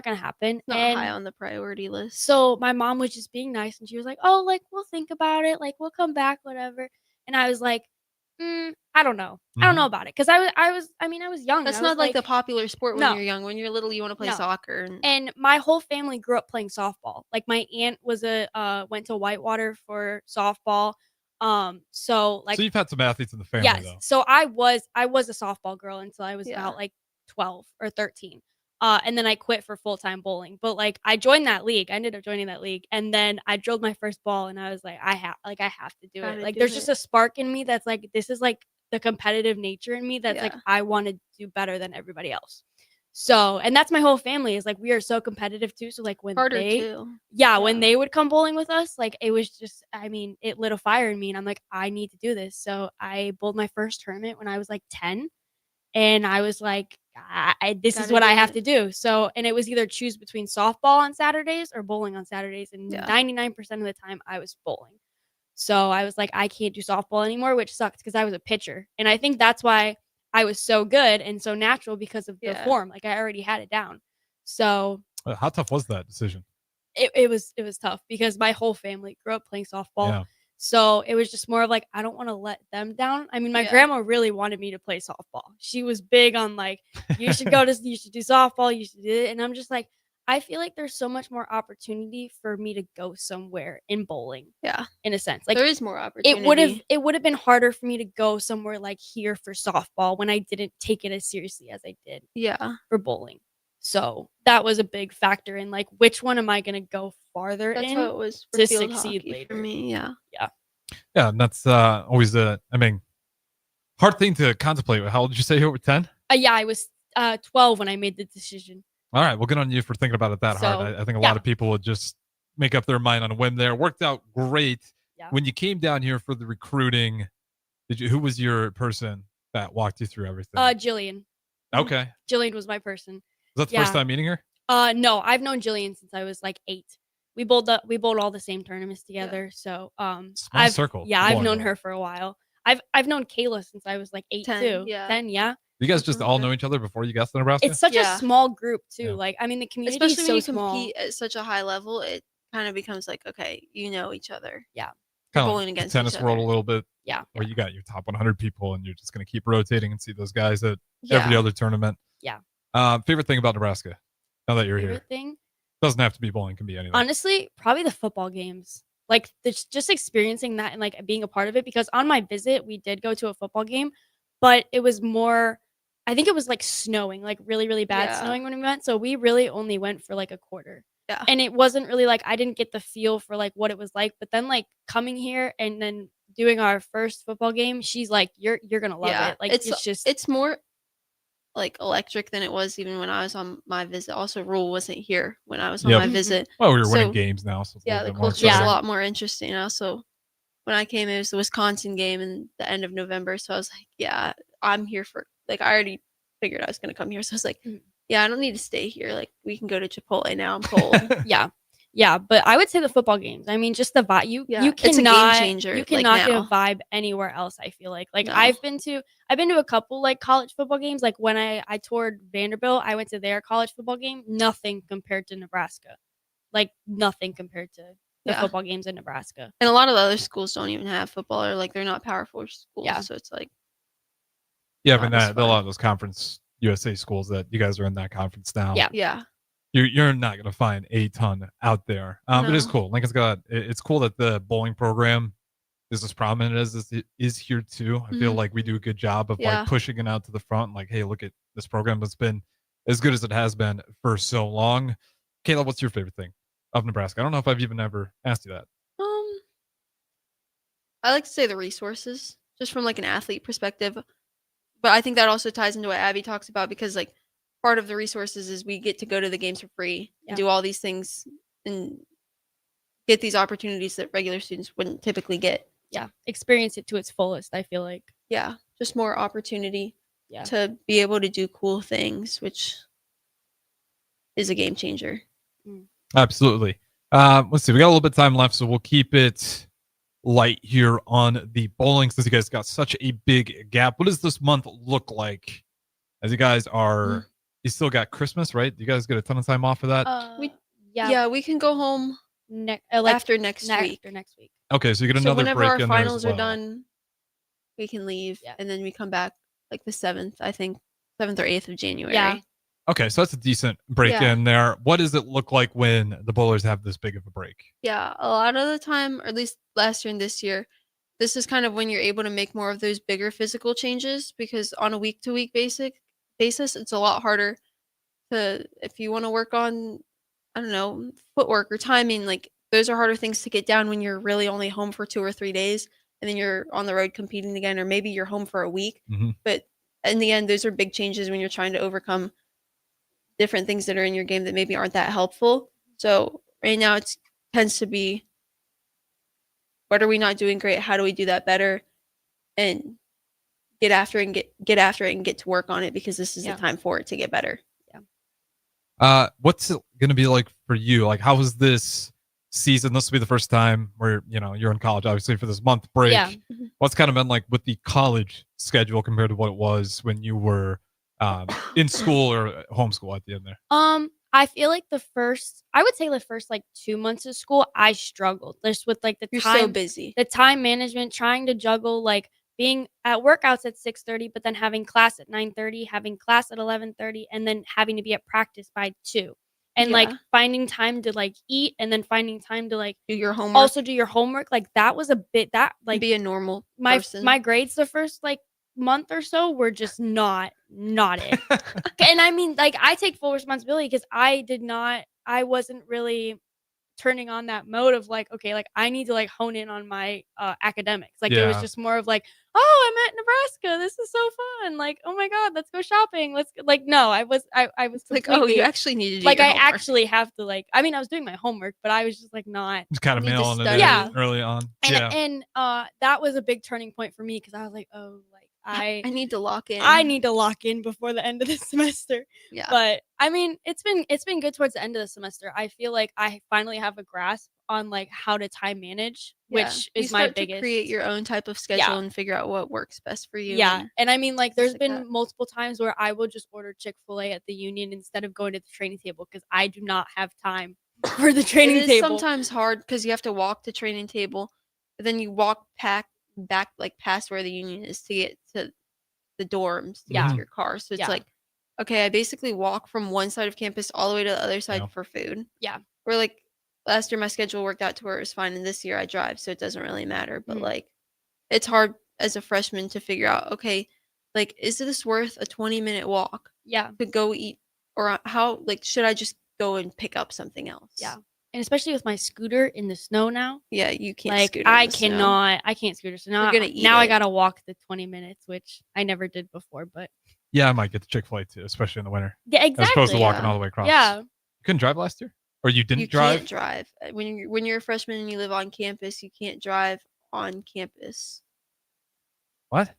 gonna happen. Not and high on the priority list. so my mom was just being nice, and she was like, "Oh, like, we'll think about it. Like, we'll come back, whatever." And I was like, I don't know. I don't know about it, because I was young. That's I was not like the popular sport when No. you're young. When you're little, you want to play No. soccer. And my whole family grew up playing softball. Like, my aunt was went to Whitewater for softball. So like, So you've had some athletes in the family, yes. though. So I was a softball girl until I was Yeah. about like 12 or 13. And then I quit for full-time bowling. But like, I joined that league. I ended up joining that league. And then I drilled my first ball, and I was like, I have to do Gotta it. Like, do there's it. just a spark in me that's like, this is like the competitive nature in me that's like, Yeah. I want to do better than everybody else. So, and that's my whole family, is like, we are so competitive too. So like, when Harder they too. when they would come bowling with us, like, it was just, I mean, it lit a fire in me, and I'm like, I need to do this. So I bowled my first tournament when I was like 10, and I was like, this is Gotta what I do have it. to do. So, and it was either choose between softball on Saturdays or bowling on Saturdays, and Yeah. 99% of the time I was bowling. So I was like, I can't do softball anymore, which sucked because I was a pitcher, and I think that's why I was so good and so natural, because of the Yeah. form. Like, I already had it down. So How tough was that decision? it was tough, because my whole family grew up playing softball. Yeah. So it was just more of like, I don't want to let them down. I mean, my Yeah. grandma really wanted me to play softball. She was big on like, you should do softball, you should do it. And I'm just like, I feel like there's so much more opportunity for me to go somewhere in bowling, Yeah. in a sense. Like, There is more opportunity. it would have been harder for me to go somewhere like here for softball when I didn't take it as seriously as I did Yeah. for bowling. So that was a big factor in like, which one am I going to go farther That's in how it was for to field succeed hockey later? for me. Yeah. Yeah, and that's always hard thing to contemplate. How old did you say you were? 10? Yeah, I was 12 when I made the decision. All right, well, good on you for thinking about it that hard. So, I think a yeah. lot of people would just make up their mind on a whim there. Worked out great. Yeah. When you came down here for the recruiting, who was your person that walked you through everything? Jillian. Okay. Jillian was my person. Was that the first time meeting her? No, I've known Jillian since I was like 8. We bowled all the same tournaments together. So Small circle. Yeah, I've Bowling known ball. her for a while. I've known Kayla since I was like 8 10, too. yeah. 10, yeah. You guys just all know each other before you got to Nebraska? It's such Yeah. a small group too. Yeah. Like, I mean, the community Especially is when so you small. compete at such a high level, it kind of becomes like, okay, you know each other. Yeah. Kind of bowling like against the tennis each world a other. little bit, Yeah. where you got your top 100 people and you're just going to keep rotating and see those guys at every Yeah. other tournament. Yeah. Favorite thing about Nebraska now that you're here? Favorite thing? Doesn't have to be bowling, can be anything. Honestly, probably the football games. Like, just experiencing that and like being a part of it, because on my visit we did go to a football game, but it was more, I think it was like snowing, like really, really bad Yeah. snowing when we went. So we really only went for like a quarter. Yeah. And it wasn't really like, I didn't get the feel for like what it was like. But then like coming here and then doing our first football game, she's like, you're gonna love Yeah. it. Like, it's more like electric than it was even when I was on my visit. Also, Rule wasn't here when I was on Yep. my visit. Well, we were So, winning games now. So it's a Yeah, little the bit more culture is a exciting. lot more interesting. Also, when I came, it was the Wisconsin game in the end of November. So I was like, yeah, I'm here for, like, I already figured I was going to come here. So I was like, yeah, I don't need to stay here. Like, we can go to Chipotle now. I'm cold. yeah, but I would say the football games. I mean, just the vibe. You It's a game cannot changer, You like, cannot get a now. vibe anywhere else. I feel like No. I've been to a couple like college football games. Like when I toured Vanderbilt, I went to their college football game. Nothing compared to Nebraska. Like nothing compared to the Yeah. football games in Nebraska. And a lot of the other schools don't even have football, or like they're not Power 4 schools. Yeah. So it's like, Yeah, not but as a fun. lot of those conference USA schools that you guys are in that conference now. Yeah. You're not going to find a ton out there. It is No. cool. Lincoln's got, it's cool that the bowling program is as prominent as it is here too. I feel Mhm. like we do a good job of Yeah. like pushing it out to the front. Like, hey, look at this program that's been as good as it has been for so long. Kayla, what's your favorite thing of Nebraska? I don't know if I've even ever asked you that. I like to say the resources, just from like an athlete perspective. But I think that also ties into what Abby talks about, because like part of the resources is we get to go to the games for free and do all these things and get these opportunities that regular students wouldn't typically get. Yeah, experience it to its fullest. I feel like. Yeah, just more opportunity Yeah. to be able to do cool things, which is a game changer. Absolutely. Let's see. We got a little bit of time left, so we'll keep it light here on the bowling since you guys got such a big gap. What does this month look like as you guys are, you still got Christmas, right? You guys get a ton of time off for that? Yeah, we can go home after next week. Okay, so you get So another whenever break our in there as finals well. are done, we can leave, and then we come back like the 7th, I think, 7th or 8th of January. Yeah. Okay, so that's a decent break Yeah. in there. What does it look like when the bowlers have this big of a break? Yeah, a lot of the time, or at least last year and this year, this is kind of when you're able to make more of those bigger physical changes because on a week-to-week basis, it's a lot harder to, if you want to work on, I don't know, footwork or timing, like those are harder things to get down when you're really only home for 2 or 3 days and then you're on the road competing again, or maybe you're home for a week. But in the end, those are big changes when you're trying to overcome different things that are in your game that maybe aren't that helpful. So right now it tends to be, what are we not doing great? How do we do that better? And get after it and get to work on it because this is the time for it to get better. What's it going to be like for you? Like, how was this season? This will be the first time where, you're in college, obviously, for this month break. Yeah. What's kind of been like with the college schedule compared to what it was when you were in school or homeschool at the end there? I feel like the first 2 months of school, I struggled just with like You're so busy. the time management, trying to juggle like being at workouts at 6:30, but then having class at 9:30, having class at 11:30, and then having to be at practice by 2. And like finding time to like eat and then finding time to like do your homework. Also do your homework. Like that was a bit that like be a normal my person. My grades the first like month or so were just not it. And I mean, like I take full responsibility because I wasn't really turning on that mode of like, okay, like I need to like hone in on my academics. Like it was just more of like, oh, I'm at Nebraska, this is so fun, like, oh my god, let's go shopping, let's go. Like no, I was like, oh, you actually need to do like your I homework. actually have to like, I mean I was doing my homework, but I was just like not Just kind of mailing it in early on. and that was a big turning point for me because I was like, oh, like I need to lock in. I need to lock in before the end of the semester. Yeah. But I mean, it's been good towards the end of the semester. I feel like I finally have a grasp on like how to time manage, which is my biggest. To create your own type of schedule and figure out what works best for you. Yeah. And I mean, like there's been multiple times where I will just order Chick-fil-A at the Union instead of going to the training table because I do not have time for the training table. It is sometimes hard because you have to walk to training table, but then you walk back like past where the Union is to get to the dorms to get to your car. So it's like, okay, I basically walk from one side of campus all the way to the other side for food. Yeah. Or like last year my schedule worked out to where it was fine, and this year I drive, so it doesn't really matter. But like it's hard as a freshman to figure out, okay, like is this worth a 20-minute walk? Yeah. To go eat, or how, like, should I just go and pick up something else? Yeah. And especially with my scooter in the snow now. Yeah, you can't like scooter I in the snow. cannot I can't scooter. So now I gotta walk the 20 minutes, which I never did before, but yeah, I might get the Chick-fil-A too, especially in the winter. Yeah, exactly. As opposed to walking all the way across. Yeah. You couldn't drive last year? Or you didn't You drive? can't drive. When you're a freshman and you live on campus, you can't drive on campus. What?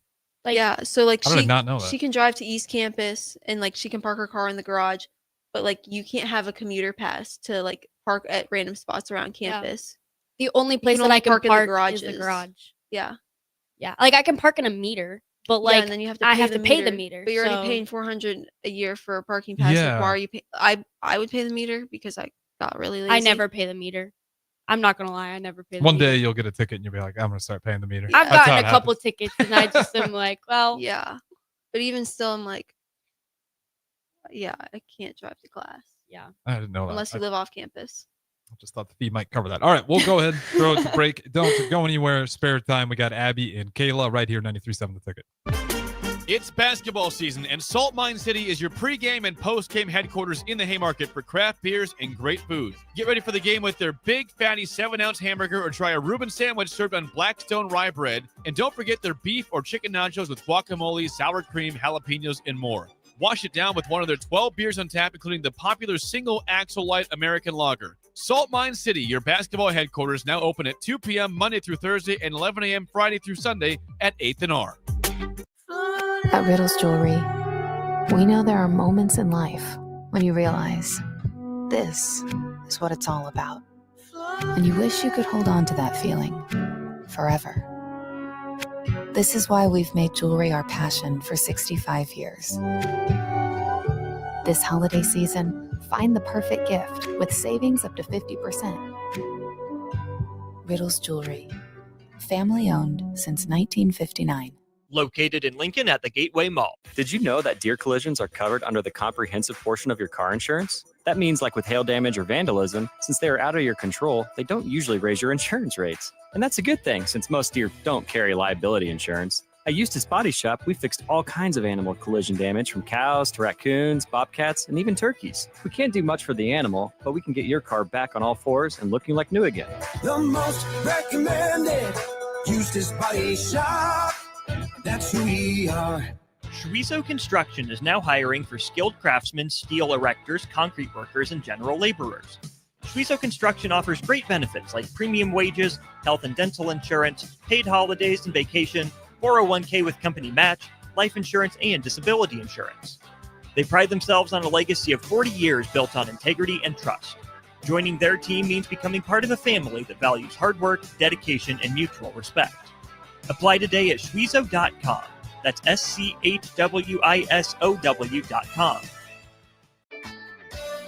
Like, yeah, so like I did not know that. She can drive to East Campus and like she can park her car in the garage, but like you can't have a commuter pass to like park at random spots around campus. The only place that I can park in the garage is the garage. Yeah. Yeah. Like I can park in a meter, but like and then you have to I have to pay the meter. But you're already paying $400 a year for a parking pass. Yeah. Like, why are you pay? I would pay the meter because I got really lazy. I never pay the meter. I'm not gonna lie, I never pay the One meter. day you'll get a ticket and you'll be like, I'm gonna start paying the meter. I've gotten a couple tickets and I just am like, well, yeah. But even still, I'm like, yeah, I can't drive to class. Yeah. I didn't know that. Unless you live off campus. I just thought the fee might cover that. All right, we'll go ahead, throw it to break. Don't go anywhere. Spare time. We got Abby and Kayla right here, 93.7 The Ticket. It's basketball season, and Salt Mine City is your pregame and postgame headquarters in the Haymarket for craft beers and great food. Get ready for the game with their big, fatty 7-ounce hamburger or try a Reuben sandwich served on Blackstone rye bread. And don't forget their beef or chicken nachos with guacamole, sour cream, jalapenos, and more. Wash it down with one of their 12 beers on tap, including the popular Single Axle Light American Lager. Salt Mine City, your basketball headquarters, now open at 2 p.m. Monday through Thursday and 11 a.m. Friday through Sunday at 8th and R. At Riddles Jewelry, we know there are moments in life when you realize this is what it's all about. And you wish you could hold on to that feeling forever. This is why we've made jewelry our passion for 65 years. This holiday season, find the perfect gift with savings up to 50%. Riddles Jewelry, family owned since 1959. Located in Lincoln at the Gateway Mall. Did you know that deer collisions are covered under the comprehensive portion of your car insurance? That means, like with hail damage or vandalism, since they are out of your control, they don't usually raise your insurance rates. And that's a good thing, since most deer don't carry liability insurance. At Eustace Body Shop, we fixed all kinds of animal collision damage, from cows to raccoons, bobcats, and even turkeys. We can't do much for the animal, but we can get your car back on all fours and looking like new again. The most recommended Eustace Body Shop. That's who we are. Schwizo Construction is now hiring for skilled craftsmen, steel erectors, concrete workers, and general laborers. Schwizo Construction offers great benefits like premium wages, health and dental insurance, paid holidays and vacation, 401k with company match, life insurance, and disability insurance. They pride themselves on a legacy of 40 years built on integrity and trust. Joining their team means becoming part of a family that values hard work, dedication, and mutual respect. Apply today at schwizo.com. That's SCHWISOW.com.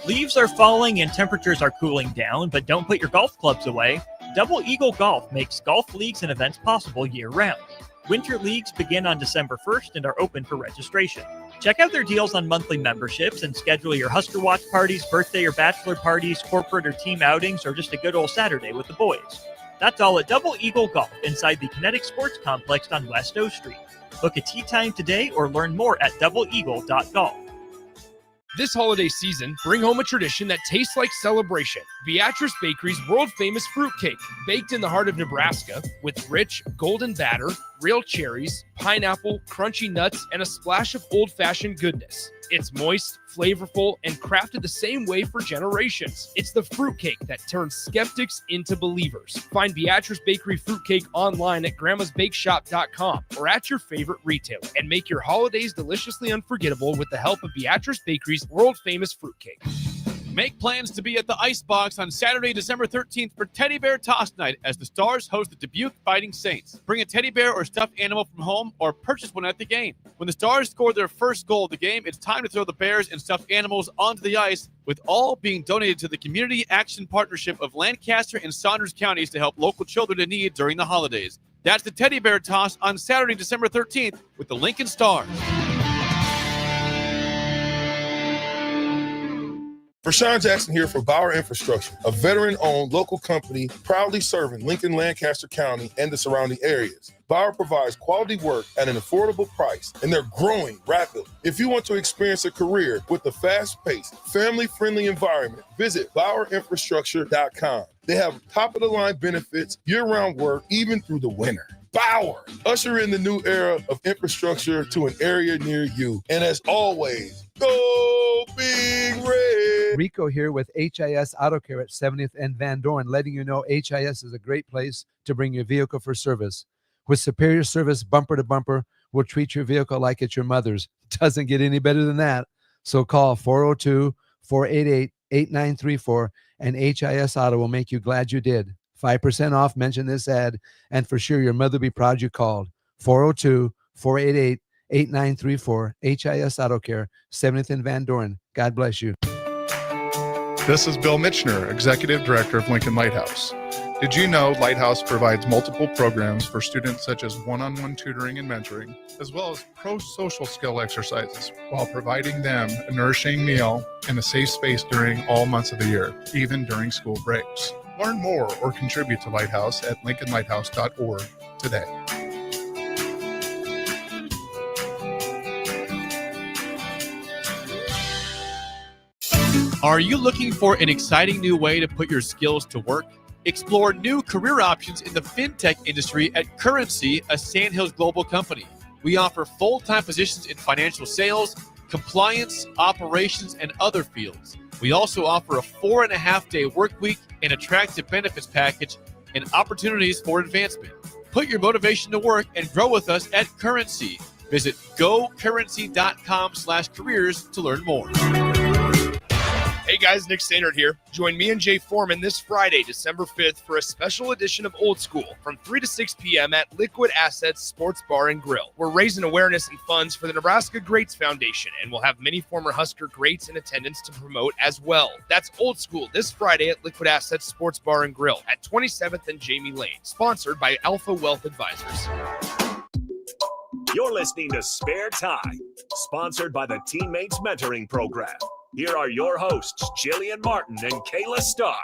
Leaves are falling and temperatures are cooling down, but don't put your golf clubs away. Double Eagle Golf makes golf leagues and events possible year-round. Winter leagues begin on December 1st and are open for registration. Check out their deals on monthly memberships and schedule your Husker Watch parties, birthday or bachelor parties, corporate or team outings, or just a good old Saturday with the boys. That's all at Double Eagle Golf inside the Kinetic Sports Complex on West O Street. Book a tee time today or learn more at doubleeagle.golf. This holiday season, bring home a tradition that tastes like celebration. Beatrice Bakery's world-famous fruitcake, baked in the heart of Nebraska with rich, golden batter, real cherries, pineapple, crunchy nuts, and a splash of old-fashioned goodness. It's moist, flavorful, and crafted the same way for generations. It's the fruitcake that turns skeptics into believers. Find Beatrice Bakery fruitcake online at grandmasbakeshop.com or at your favorite retailer, and make your holidays deliciously unforgettable with the help of Beatrice Bakery's world-famous fruitcake. Make plans to be at the Icebox on Saturday, December 13th for Teddy Bear Toss Night as the Stars host the Dubuque Fighting Saints. Bring a teddy bear or stuffed animal from home or purchase one at the game. When the Stars score their first goal of the game, it's time to throw the bears and stuffed animals onto the ice, with all being donated to the Community Action Partnership of Lancaster and Saunders counties to help local children in need during the holidays. That's the Teddy Bear Toss on Saturday, December 13th with the Lincoln Stars. Rashawn Jackson here for Bauer Infrastructure, a veteran-owned local company proudly serving Lincoln, Lancaster County, and the surrounding areas. Bauer provides quality work at an affordable price, and they're growing rapidly. If you want to experience a career with a fast-paced, family-friendly environment, visit BauerInfrastructure.com. They have top-of-the-line benefits, year-round work, even through the winter. Bauer, usher in the new era of infrastructure to an area near you. And as always, go Big Red! Rico here with HIS Auto Care at 70th and Van Dorn, letting you know HIS is a great place to bring your vehicle for service. With superior service bumper to bumper, we'll treat your vehicle like it's your mother's. Doesn't get any better than that. So call 402-488-8934 and HIS Auto will make you glad you did. 5% off, mention this ad, and for sure your mother will be proud you called. 402-488-8934, HIS Auto Care, 70th and Van Dorn. God bless you. This is Bill Mitchner, Executive Director of Lincoln Lighthouse. Did you know Lighthouse provides multiple programs for students such as one-on-one tutoring and mentoring, as well as pro-social skill exercises, while providing them a nourishing meal and a safe space during all months of the year, even during school breaks. Learn more or contribute to Lighthouse at lincolnlighthouse.org today. Are you looking for an exciting new way to put your skills to work? Explore new career options in the fintech industry at Currency, a Sandhills Global company. We offer full-time positions in financial sales, compliance, operations, and other fields. We also offer a 4.5-day work week, an attractive benefits package, and opportunities for advancement. Put your motivation to work and grow with us at Currency. Visit gocurrency.com/careers to learn more. Hey guys, Nick Stannard here. Join me and Jay Foreman this Friday, December 5th for a special edition of Old School from 3 to 6 p.m. at Liquid Assets Sports Bar and Grill. We're raising awareness and funds for the Nebraska Greats Foundation, and we'll have many former Husker greats in attendance to promote as well. That's Old School this Friday at Liquid Assets Sports Bar and Grill at 27th and Jamie Lane, sponsored by Alpha Wealth Advisors. You're listening to Spare Time, sponsored by the Teammates Mentoring Program. Here are your hosts, Jillian Martin and Kayla Starr.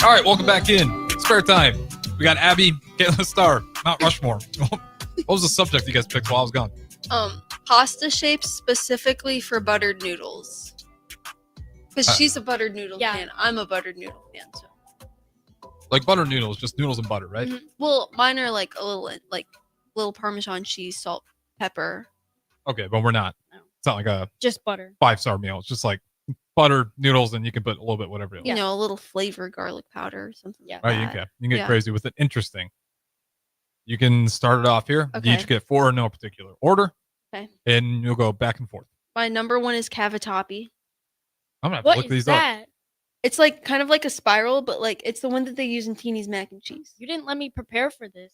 All right, welcome back in. Spare Time. We got Abby, Kayla Starr, Mount Rushmore. What was the subject you guys picked while I was gone? Pasta shapes specifically for buttered noodles. Because she's a buttered noodle fan. I'm a buttered noodle fan. So. Like butter noodles, just noodles and butter, right? Mm-hmm. Well, mine are like a little Parmesan cheese, salt, pepper. Okay, but we're not. No. It's not like a just butter 5-star meal. It's just like butter noodles, and you can put a little bit whatever else. You know, a little flavor garlic powder or something. Yeah. Oh, you can get crazy with it. Interesting. You can start it off here. Okay. You each get 4 in no particular order. Okay. And you'll go back and forth. My number 1 is cavatappi. I'm gonna have to look these up. It's like kind of like a spiral, but like it's the one that they use in Teeny's mac and cheese. You didn't let me prepare for this.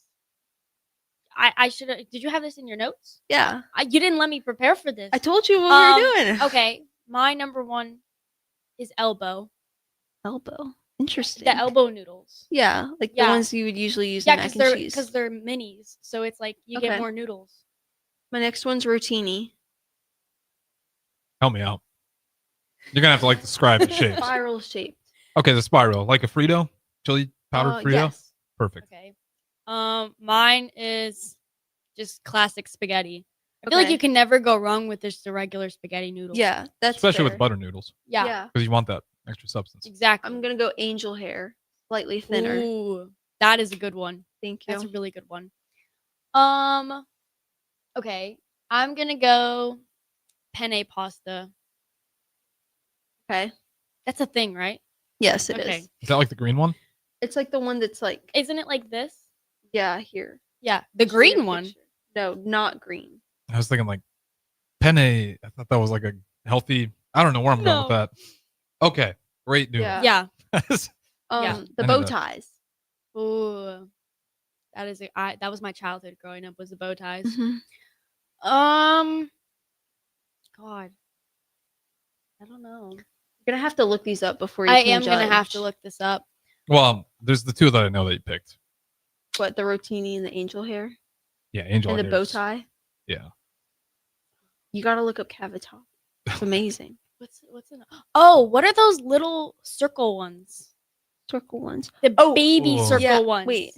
I should have. Did you have this in your notes? Yeah. You didn't let me prepare for this. I told you what we were doing. Okay. My number 1 is elbow. Elbow. Interesting. The elbow noodles. Yeah, like the ones you would usually use in mac and cheese. Because they're minis, so it's like you get more noodles. My next one's rotini. Help me out. You're gonna have to like describe the shape. Spiral shaped. Okay, the spiral, like a Frito, chili powdered Frito. Yes. Perfect. Okay. Mine is just classic spaghetti. I feel like you can never go wrong with just the regular spaghetti noodles. Yeah, that's especially fair. with butter noodles. Yeah. Because you want that extra substance. Exactly. I'm gonna go angel hair, slightly thinner. Ooh, that is a good one. Thank you. That's a really good one. Okay, I'm gonna go penne pasta. Okay. That's a thing, right? Yes, it is. Okay. Is that like the green one? It's like the one that's like. Isn't it like this? Yeah, here. Yeah, the green one. No, not green. I was thinking like penne. I thought that was like a healthy. I don't know where I'm going with that. Okay, great noodle. Yeah. The bow ties. Ooh, that is that was my childhood growing up, was the bow ties. Mm-hmm. God, I don't know. You're gonna have to look these up before you. I can am gonna have to judge. look this up. Well, there's the 2 that I know that you picked. What, the rotini and the angel hair? Yeah, angel and hair. the bow tie. Yeah. You gotta look up cavatappi. It's amazing. What's in? Oh, what are those little circle ones? Circle ones. The baby Ooh. circle ones. Wait.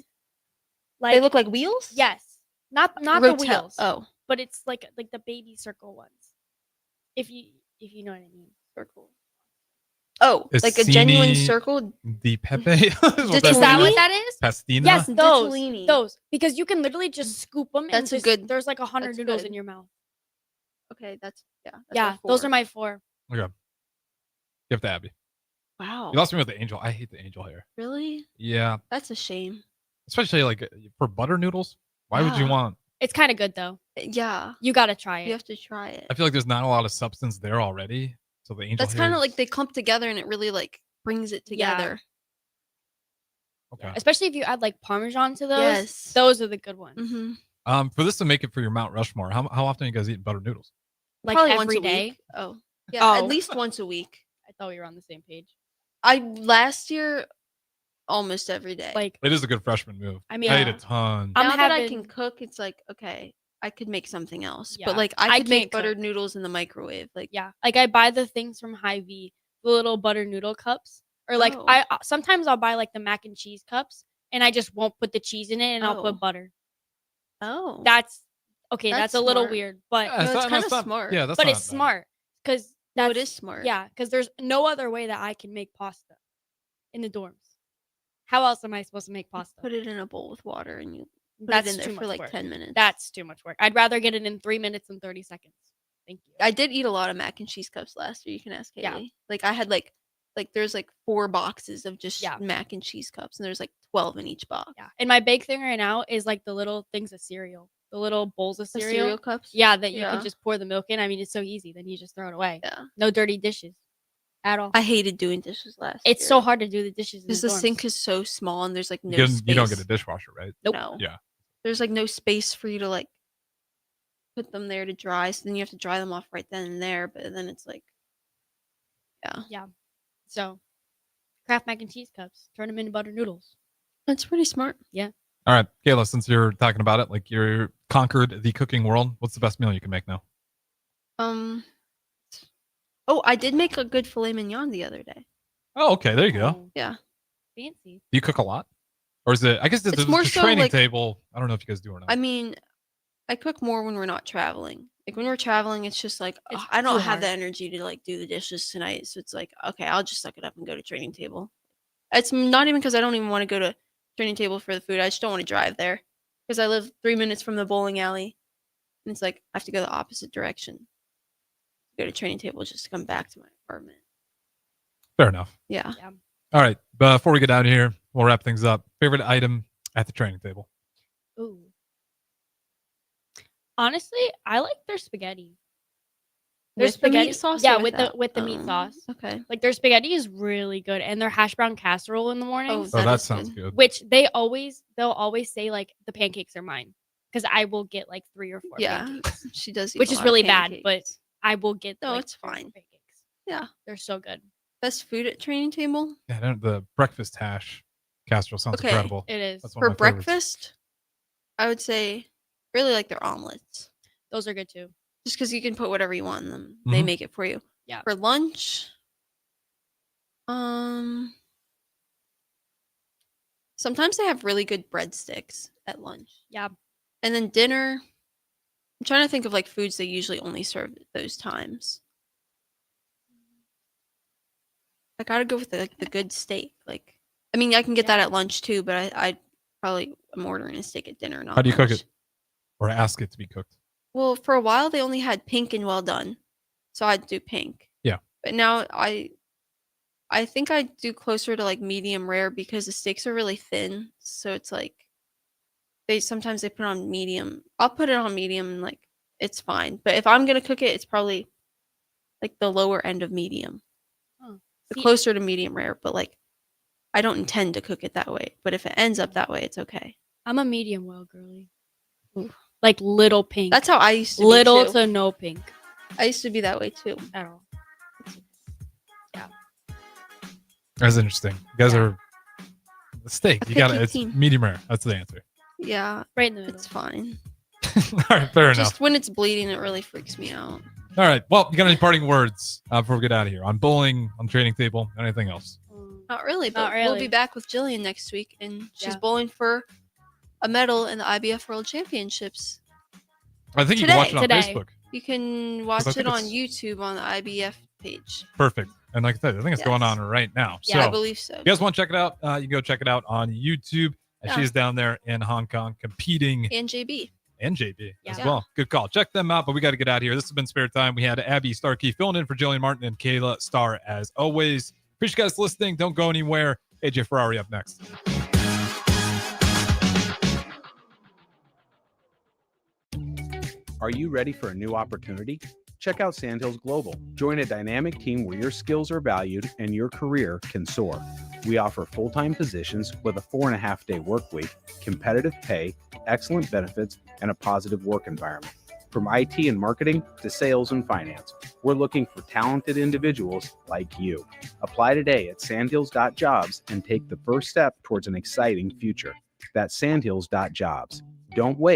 Like They look like wheels? yes, not the Rotel- wheels. Oh. But it's like the baby circle ones. If you know what I mean. Circle. Oh, like a genuine Pacini circle? Di Pepe. Is that what that is? Pastina. Yes, Ditalini. those. Because you can literally just scoop them. That's and a good- There's like 100 that's noodles good. in your mouth. Okay, that's Yeah, those are my 4. Okay. Give to Abby. Wow. You lost me with the angel. I hate the angel hair. Really? Yeah. That's a shame. Especially like for butter noodles. Why would you Yeah. want? It's kind of good though. Yeah. You gotta try it. You have to try it. I feel like there's not a lot of substance there already. So the angel That's hair kind of is- like they clump together and it really like brings it together. Okay. Especially if you add like Parmesan to those. Yes. Those are the good ones. Mm-hmm. For this to make it for your Mount Rushmore, how often are you guys eating butter noodles? Like Probably every once a day. week. Oh. Yeah, at Oh. least once a week. I thought we were on the same page. Last year almost every day. Like It is a good freshman move. I mean, I ate a ton. I'm now that I having- can cook, it's like, okay, I could make something else. Yeah. But like I I could can't make buttered cook. noodles in the microwave. Like yeah, like I buy the things from Hy-Vee, the little butter noodle cups, or like Oh. I sometimes I'll buy like the mac and cheese cups, and I just won't put the cheese in it, and I'll Oh. put butter. Oh. That's okay. That's a little smart. weird, but Yeah, No, it's not- kinda that's not- smart. Yeah, that's but not it's bad. smart because No, it is smart. Yeah, because there's no other way that I can make pasta in the dorms. How else am I supposed to make pasta? Put it in a bowl with water and you put That's it in there too for much like work. 10 minutes. That's too much work. I'd rather get it in 3 minutes than 30 seconds. Thank you. I did eat a lot of mac and cheese cups last year. You can ask Kaylee. Yeah. Like I had like there's like 4 boxes of just Yeah. mac and cheese cups, and there's like 12 in each box. Yeah. And my big thing right now is like the little things of cereal, the little bowls of The cereal. cereal cups. Yeah, that you Yeah. can just pour the milk in. I mean, it's so easy. Then you just throw it away. Yeah. No dirty dishes at all. I hated doing dishes last year. It's so hard to do the dishes in because the the dorms. sink is so small and there's like no You space. don't get a dishwasher, right? Nope. No. Yeah. There's like no space for you to like put them there to dry. So then you have to dry them off right then and there. But then it's like, yeah, Yeah. So, Kraft mac and cheese cups. Turn them into butter noodles. that's pretty smart. Yeah. All right, Kayla, since you're talking about it, like you're conquered the cooking world, what's the best meal you can make now? Oh, I did make a good filet mignon the other day. Oh, okay. There you go. Oh, Yeah. fancy. Do you cook a lot? Or is it, I guess It's the more so, training like- table, I don't know if you guys do or not. I mean, I cook more when we're not traveling. Like when we're traveling, it's just like It's I don't too have the hard. energy to like do the dishes tonight. So it's like, okay, I'll just suck it up and go to training table. It's not even because I don't even want to go to training table for the food. I just don't want to drive there because I live 3 minutes from the bowling alley, and it's like I have to go the opposite direction. Go to training table just to come back to my apartment. Fair enough. Yeah. All right. Before we get out of here, we'll wrap things up. Favorite item at the training table? Ooh. Honestly, I like their spaghetti. Their With the meat sauce or Yeah, with the without? with the meat sauce. Okay. Like their spaghetti is really good, and their hash brown casserole in the mornings. Oh, that is sounds good. Which they'll always say like the pancakes are mine because I will get like 3 or 4 Yeah, pancakes, she does. Eat which a is lot of really bad, but pancakes. I will get. No, like, it's 3 or 4 fine. Pancakes. Yeah. They're so good. Best food at training table Yeah, the breakfast hash casserole sounds Okay. incredible. It is. That's one for of my favorites. breakfast. I would say really like their omelets, Those are good too. just because you can put whatever you want in them. They Mhm. make it for you. Yeah. For lunch, sometimes they have really good breadsticks at lunch. Yeah. And then dinner, I'm trying to think of like foods they usually only serve at those times. I gotta go with the good steak. Like, I mean, I can get that at lunch too, but I probably am ordering a steak at dinner. Not How do you cook lunch. it? Or ask it to be cooked? Well, for a while they only had pink and well done, so I'd do pink. Yeah. But now I think I do closer to like medium rare because the steaks are really thin, so it's like sometimes they put it on medium. I'll put it on medium and like it's fine. But if I'm gonna cook it, it's probably like the lower end of medium, Oh. the See- closer to medium rare. But like I don't intend to cook it that way. But if it ends up that way, it's okay. I'm a medium well girly. Ooh. Like little pink. That's how I used to be little too. to no pink I used to be that way too. at all. That's interesting. You guys are the steak. A You got picky it's team. medium rare. That's the answer. Yeah, Right in the middle. it's fine. All right, fair enough. Just when it's bleeding, it really freaks me out. All right. Well, you got any parting words before we get out of here on bowling, on training table, anything else? Not really, but Not we'll really. be back with Jillian next week, and she's Yeah. bowling for a medal in the IBF World Championships. I think you can watch it on Today. Facebook. You can 'Cause watch I it think on it's- YouTube on the IBF page. Perfect. And like I said, I think it's going Yes. on right now. Yeah, I So believe so. if you guys want to check it out, you can go check it out on YouTube. And Yeah. she's down there in Hong Kong competing, And JB. and JB as Yeah. well. Good call. Check them out. But we got to get out of here. This has been Spare Time. We had Abby Starkey filling in for Jillian Martin and Kayla Starr as always. Appreciate you guys listening. Don't go anywhere. AJ Ferrari up next. Are you ready for a new opportunity? Check out Sandhills Global. Join a dynamic team where your skills are valued and your career can soar. We offer full-time positions with a 4.5-day work week, competitive pay, excellent benefits, and a positive work environment. From IT and marketing to sales and finance, we're looking for talented individuals like you. Apply today at sandhills.jobs and take the first step towards an exciting future. That's sandhills.jobs. Don't wait.